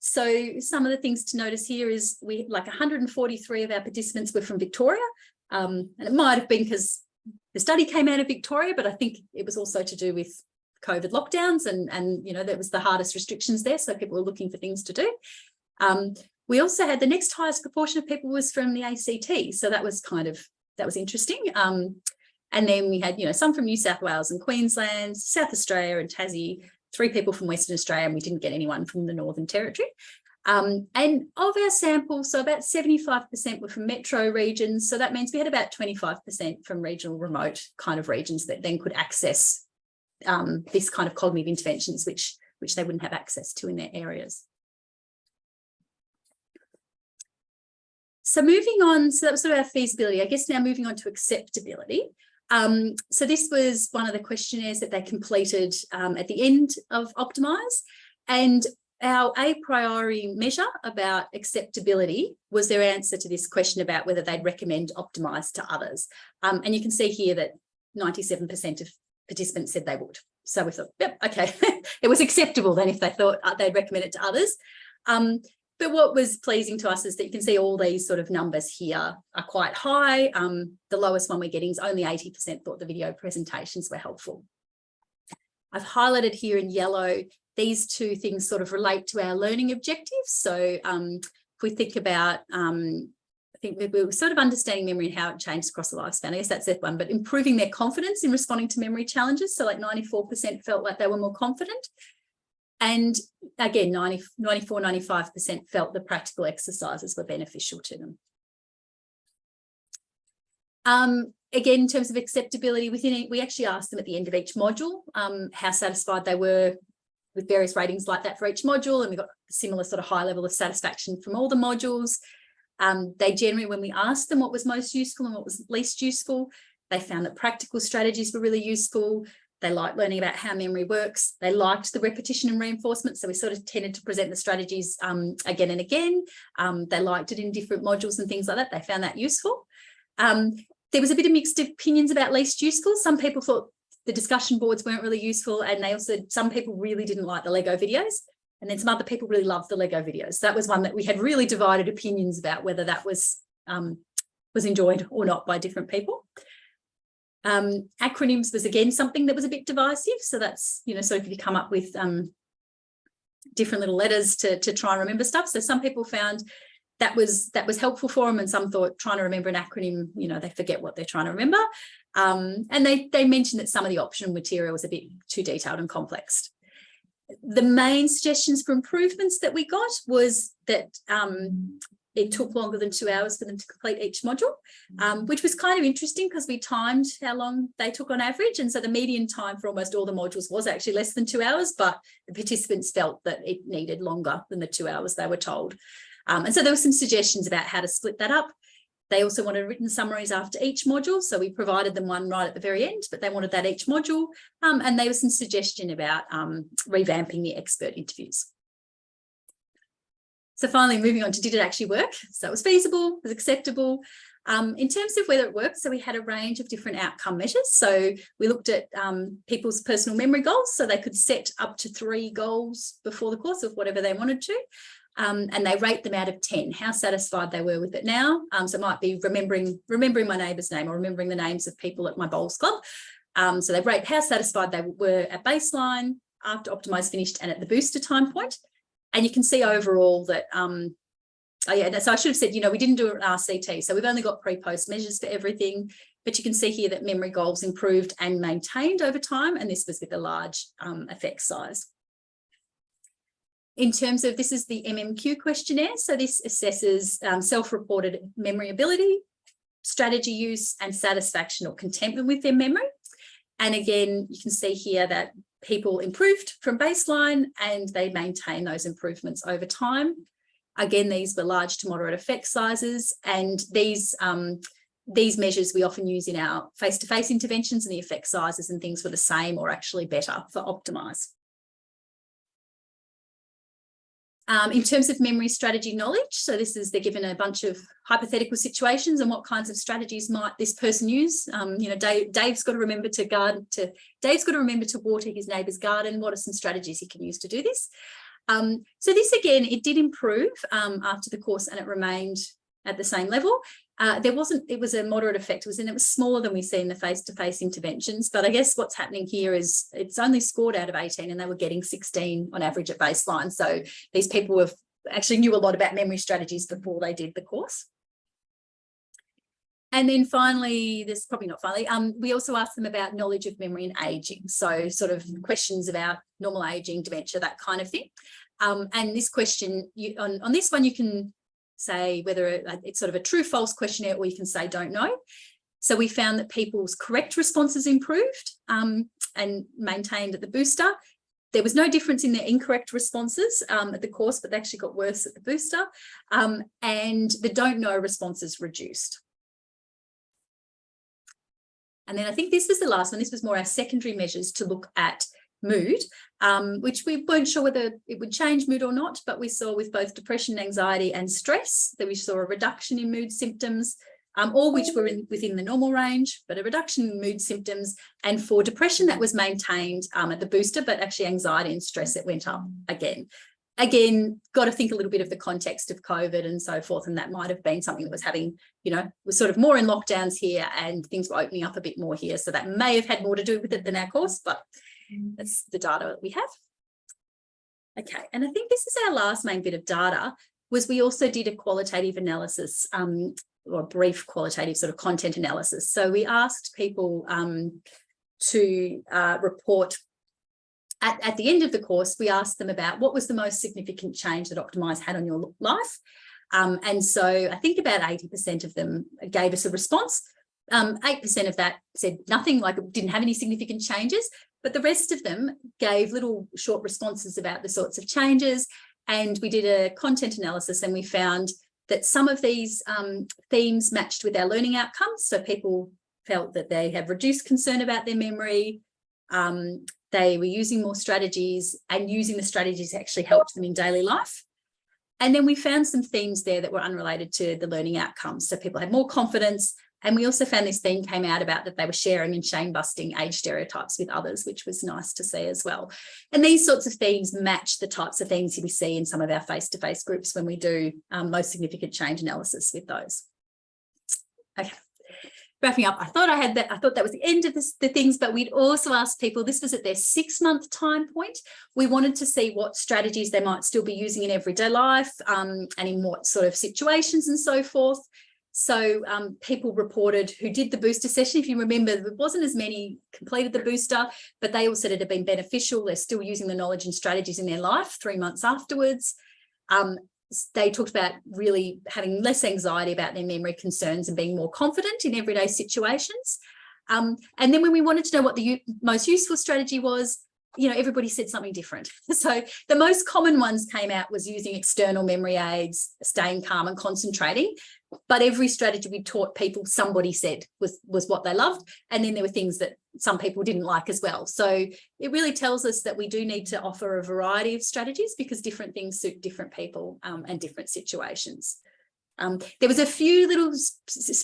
So some of the things to notice here is 143 of our participants were from Victoria. And it might have been because the study came out of Victoria, but I think it was also to do with COVID lockdowns and that was the hardest restrictions there. So people were looking for things to do. We also had the next highest proportion of people was from the ACT. So that was interesting. And then we had, some from New South Wales and Queensland, South Australia and Tassie, 3 people from Western Australia, and we didn't get anyone from the Northern Territory. And of our sample, so about 75% were from metro regions. So that means we had about 25% from regional remote kind of regions that then could access this kind of cognitive interventions, which they wouldn't have access to in their areas. So moving on, so that was sort of our feasibility. I guess now moving on to acceptability. So this was one of the questionnaires that they completed at the end of OPTIMiSE. And our a priori measure about acceptability was their answer to this question about whether they'd recommend OPTIMiSE to others. And you can see here that 97% of participants said they would. So we thought, yep, okay, it was acceptable then if they thought they'd recommend it to others. But what was pleasing to us is that you can see all these sort of numbers here are quite high. The lowest one we're getting is only 80% thought the video presentations were helpful. I've highlighted here in yellow, these two things sort of relate to our learning objectives. So if we think about, I think we were sort of understanding memory and how it changed across the lifespan. I guess that's that one, but improving their confidence in responding to memory challenges. So like 94% felt like they were more confident. And again, 94, 95% felt the practical exercises were beneficial to them. Again, in terms of acceptability, we actually asked them at the end of each module how satisfied they were with various ratings like that for each module, and we got a similar sort of high level of satisfaction from all the modules. They generally, when we asked them what was most useful and what was least useful, they found that practical strategies were really useful. They liked learning about how memory works. They liked the repetition and reinforcement. So we sort of tended to present the strategies again and again. They liked it in different modules and things like that. They found that useful. There was a bit of mixed opinions about least useful. Some people thought the discussion boards weren't really useful, and they also, some people really didn't like the Lego videos, and then some other people really loved the Lego videos. So that was one that we had really divided opinions about whether that was enjoyed or not by different people. Acronyms was again something that was a bit divisive. So that's, you know, so if you come up with different little letters to try and remember stuff. So some people found that was helpful for them, and some thought trying to remember an acronym, you know, they forget what they're trying to remember. And they mentioned that some of the optional material was a bit too detailed and complex. The main suggestions for improvements that we got was that it took longer than 2 hours for them to complete each module, which was kind of interesting because we timed how long they took on average. And so the median time for almost all the modules was actually less than 2 hours, but the participants felt that it needed longer than the 2 hours they were told. And so there were some suggestions about how to split that up. They also wanted written summaries after each module. So we provided them one right at the very end, but they wanted that each module. And there was some suggestion about revamping the expert interviews. So finally, moving on to did it actually work? So it was feasible, it was acceptable. In terms of whether it worked, so we had a range of different outcome measures. So we looked at people's personal memory goals. So they could set up to 3 goals before the course of whatever they wanted to. And they rate them out of 10, how satisfied they were with it now. So it might be remembering my neighbour's name or remembering the names of people at my bowls club. So they rate how satisfied they were at baseline, after OPTIMiSE finished, and at the booster time point. And you can see overall that, so I should have said, you know, we didn't do an RCT. So we've only got pre-post measures for everything, but you can see here that memory goals improved and maintained over time. And this was with a large effect size. In terms of, this is the MMQ questionnaire. So this assesses self-reported memory ability, strategy use, and satisfaction or contentment with their memory. And again, you can see here that people improved from baseline and they maintain those improvements over time. Again, these were large to moderate effect sizes, and these measures we often use in our face-to-face interventions, and the effect sizes and things were the same or actually better for OPTIMiSE. In terms of memory strategy knowledge, so this is, they're given a bunch of hypothetical situations and what kinds of strategies might this person use. You know, Dave's got to remember to water his neighbour's garden. What are some strategies he can use to do this? So this again, it did improve after the course, and it remained at the same level. It was a moderate effect. It was smaller than we see in the face-to-face interventions. But I guess what's happening here is it's only scored out of 18 and they were getting 16 on average at baseline. So these people actually knew a lot about memory strategies before they did the course. And then finally, we also asked them about knowledge of memory and ageing. So sort of questions about normal ageing, dementia, that kind of thing. And this question, on this one, you can say whether it's sort of a true-false questionnaire, or you can say don't know. So we found that people's correct responses improved and maintained at the booster. There was no difference in their incorrect responses at the course, but they actually got worse at the booster. And the don't know responses reduced. And then I think this was the last one. This was more our secondary measures to look at mood. which we weren't sure whether it would change mood or not, but we saw with both depression, anxiety and stress that we saw a reduction in mood symptoms, all which were within the normal range, but a reduction in mood symptoms. And for depression, that was maintained at the booster, but actually anxiety and stress, it went up again. Again, got to think a little bit of the context of COVID and so forth, and that might have been something that was having, was sort of more in lockdowns here and things were opening up a bit more here. So that may have had more to do with it than our course, but that's the data that we have. Okay, and I think this is our last main bit of data, was we also did a qualitative analysis, or a brief qualitative sort of content analysis. So we asked people to report. At the end of the course, we asked them about what was the most significant change that OPTIMiSE had on your life. And so I think about 80% of them gave us a response. 8% of that said nothing, like it didn't have any significant changes, but the rest of them gave little short responses about the sorts of changes. And we did a content analysis and we found that some of these themes matched with our learning outcomes. So people felt that they have reduced concern about their memory, they were using more strategies, and using the strategies actually helped them in daily life. And then we found some themes there that were unrelated to the learning outcomes. So people had more confidence. And we also found this theme came out about that they were sharing and shame busting age stereotypes with others, which was nice to see as well. And these sorts of themes match the types of things we see in some of our face-to-face groups when we do most significant change analysis with those. Okay. Wrapping up, I thought that was the end of the things, but we'd also asked people, this was at their 6-month time point. We wanted to see what strategies they might still be using in everyday life, and in what sort of situations and so forth. So people reported who did the booster session. If you remember, there wasn't as many completed the booster, but they all said it had been beneficial. They're still using the knowledge and strategies in their life 3 months afterwards. They talked about really having less anxiety about their memory concerns and being more confident in everyday situations. And then when we wanted to know what the most useful strategy was, everybody said something different. So the most common ones came out was using external memory aids, staying calm and concentrating. But every strategy we taught people, somebody said was what they loved. And then there were things that some people didn't like as well. So it really tells us that we do need to offer a variety of strategies because different things suit different people and different situations. There was a few little,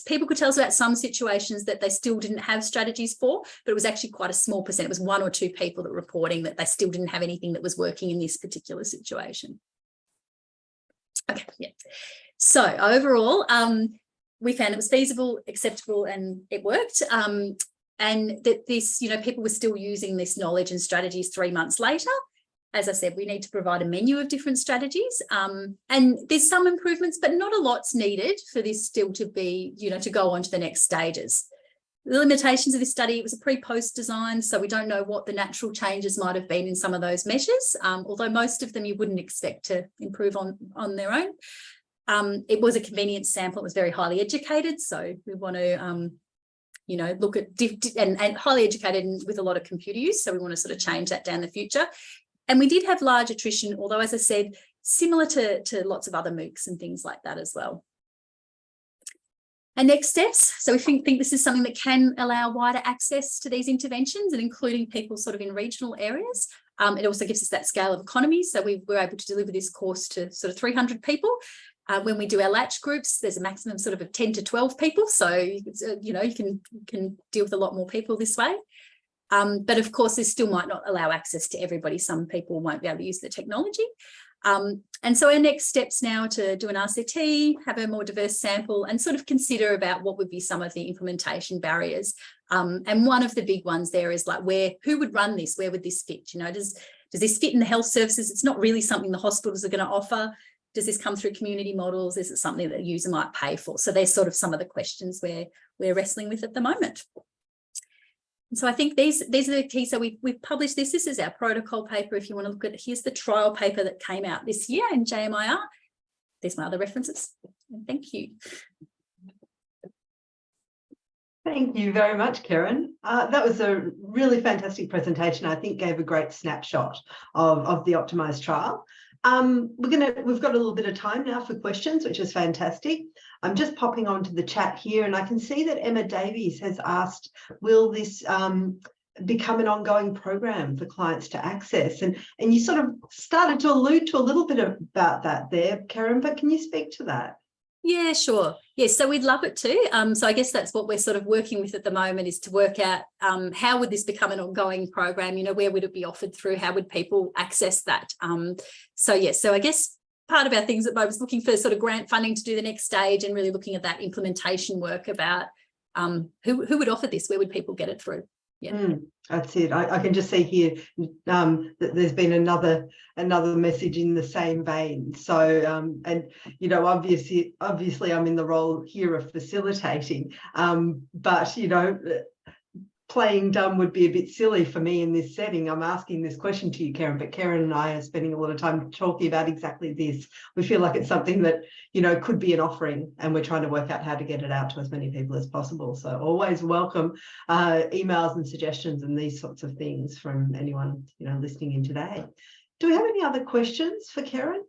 people could tell us about some situations that they still didn't have strategies for, but it was actually quite a small percent. It was 1 or 2 people that were reporting that they still didn't have anything that was working in this particular situation. Okay, yeah. So overall, we found it was feasible, acceptable, and it worked. And that this, people were still using this knowledge and strategies 3 months later. As I said, we need to provide a menu of different strategies. And there's some improvements, but not a lot's needed for this still to be, to go on to the next stages. The limitations of this study, it was a pre-post design, so we don't know what the natural changes might have been in some of those measures, although most of them you wouldn't expect to improve on their own. It was a convenience sample. It was very highly educated, so we want to look at and highly educated with a lot of computer use, so we want to sort of change that down the future. And we did have large attrition, although, as I said, similar to lots of other MOOCs and things like that as well. And next steps. So we think this is something that can allow wider access to these interventions and including people sort of in regional areas. It also gives us that scale of economy. So we were able to deliver this course to sort of 300 people. When we do our latch groups, there's a maximum sort of 10 to 12 people. So, you can deal with a lot more people this way. But of course, this still might not allow access to everybody. Some people won't be able to use the technology. And so our next steps now to do an RCT, have a more diverse sample and sort of consider about what would be some of the implementation barriers. And one of the big ones there is like who would run this? Where would this fit? Does this fit in the health services? It's not really something the hospitals are going to offer. Does this come through community models? Is it something that a user might pay for? So there's sort of some of the questions we're wrestling with at the moment. And so I think these are the key. So we've published this. This is our protocol paper. If you want to look at, here's the trial paper that came out this year in JMIR. There's my other references. And thank you. Thank you very much, Kerryn. That was a really fantastic presentation. I think gave a great snapshot of the OPTIMiSE trial. We've got a little bit of time now for questions, which is fantastic. I'm just popping onto the chat here and I can see that Emma Davies has asked, will this become an ongoing program for clients to access. And you sort of started to allude to a little bit about that there, Kerryn, but can you speak to that? Yeah, sure. Yes, so we'd love it too. So I guess that's what we're sort of working with at the moment, is to work out how would this become an ongoing program? You know, where would it be offered through? How would people access that? So yes, so I guess part of our things that I was looking for sort of grant funding to do the next stage, and really looking at that implementation work about who would offer this, where would people get it through? Yeah. That's it. I can just see here that there's been another message in the same vein. So and you know, obviously I'm in the role here of facilitating, but you know, playing dumb would be a bit silly for me in this setting. I'm asking this question to you, Kerryn, but Kerryn and I are spending a lot of time talking about exactly this. We feel like it's something that, you know, could be an offering, and we're trying to work out how to get it out to as many people as possible. So always welcome emails and suggestions and these sorts of things from anyone, you know, listening in today. Do we have any other questions for Kerryn?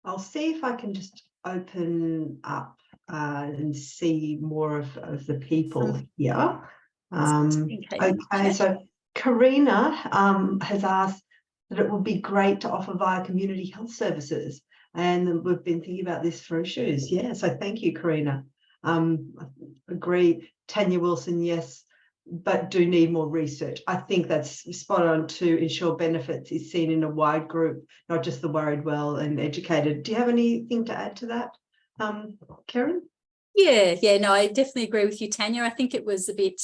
I'll see if I can just open up and see more of the people here. Okay, so Karina has asked that it would be great to offer via community health services, and we've been thinking about this for issues. Yeah, so thank you, Karina. Agree. Tanya Wilson, yes, but do need more research. I think that's spot on. To ensure benefits is seen in a wide group, not just the worried, well and educated. Do you have anything to add to that, Kerryn? Yeah, no, I definitely agree with you, Tanya. I think it was a bit,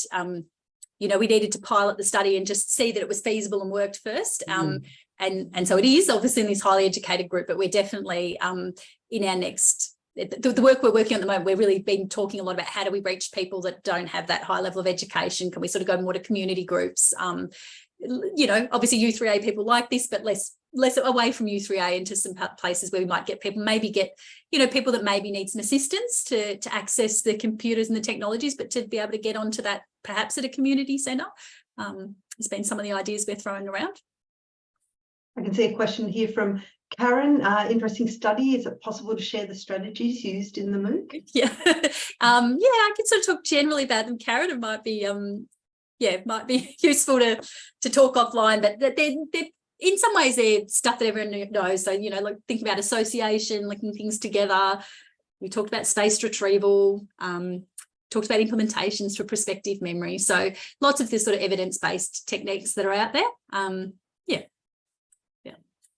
you know, we needed to pilot the study and just see that it was feasible and worked first. And so it is obviously in this highly educated group, but we're definitely in our next, the work we're working on at the moment, we're really been talking a lot about how do we reach people that don't have that high level of education? Can we sort of go more to community groups? You know, obviously U3A people like this, but less away from U3A into some places where we might get people, maybe get, you know, people that maybe need some assistance to access the computers and the technologies, but to be able to get onto that perhaps at a community centre. Has been some of the ideas we're throwing around. I can see a question here from Karen. Interesting study. Is it possible to share the strategies used in the MOOC? Yeah, I can sort of talk generally about them, Karen. It might be it might be useful to talk offline, but they're in some ways they're stuff that everyone knows. So, you know, like thinking about association, linking things together. We talked about spaced retrieval, talked about implementations for prospective memory. So lots of this sort of evidence-based techniques that are out there.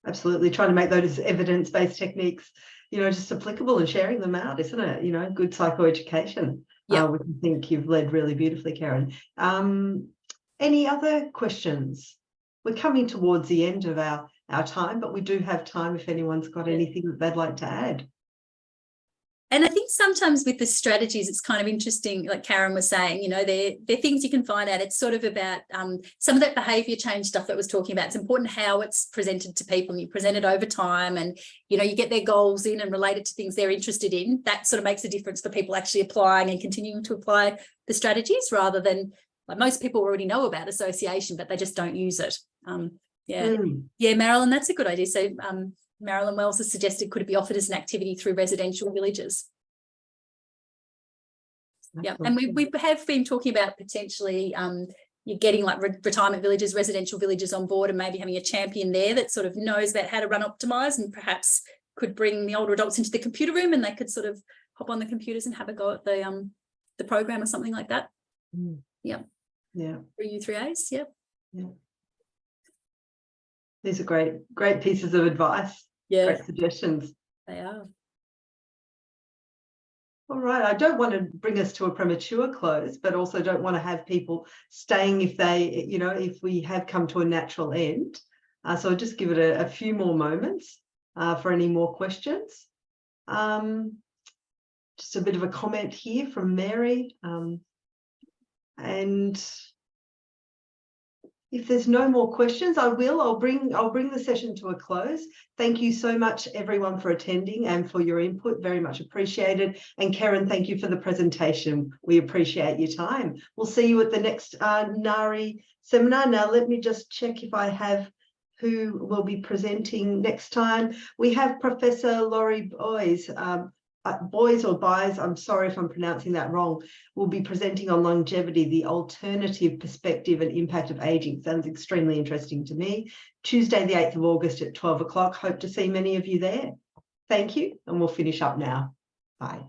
Absolutely. Trying to make those evidence-based techniques, you know, just applicable and sharing them out, isn't it? You know, good psychoeducation. Yeah. We think you've led really beautifully, Kerryn. Any other questions? We're coming towards the end of our time, but we do have time if anyone's got anything that they'd like to add. And I think sometimes with the strategies, it's kind of interesting, like Kerryn was saying, you know, they're things you can find out. It's sort of about some of that behaviour change stuff that I was talking about. It's important how it's presented to people, and you present it over time, and, you know, you get their goals in and relate it to things they're interested in. That sort of makes a difference for people actually applying and continuing to apply the strategies, rather than, like, most people already know about association, but they just don't use it. Yeah, Marilyn, that's a good idea. So Marilyn Wells has suggested, could it be offered as an activity through residential villages? Yeah, and we have been talking about potentially you're getting like retirement villages, residential villages on board, and maybe having a champion there that sort of knows about how to run OPTIMiSE, and perhaps could bring the older adults into the computer room, and they could sort of hop on the computers and have a go at the program or something like that. Yeah. For U3As. Yeah. These are great pieces of advice. Great suggestions. They are. All right. I don't want to bring us to a premature close, but also don't want to have people staying if they, you know, if we have come to a natural end. So I'll just give it a few more moments for any more questions. Just a bit of a comment here from Mary. And if there's no more questions, I'll bring the session to a close. Thank you so much, everyone, for attending and for your input. Very much appreciated. And Kerryn, thank you for the presentation. We appreciate your time. We'll see you at the next NARI seminar. Now, let me just check if I have who will be presenting next time. We have Professor Laurie Boyes, Boys or Buys, I'm sorry if I'm pronouncing that wrong, will be presenting on longevity, the alternative perspective and impact of aging. Sounds extremely interesting to me. Tuesday, the 8th of August at 12 o'clock. Hope to see many of you there. Thank you, and we'll finish up now. Bye.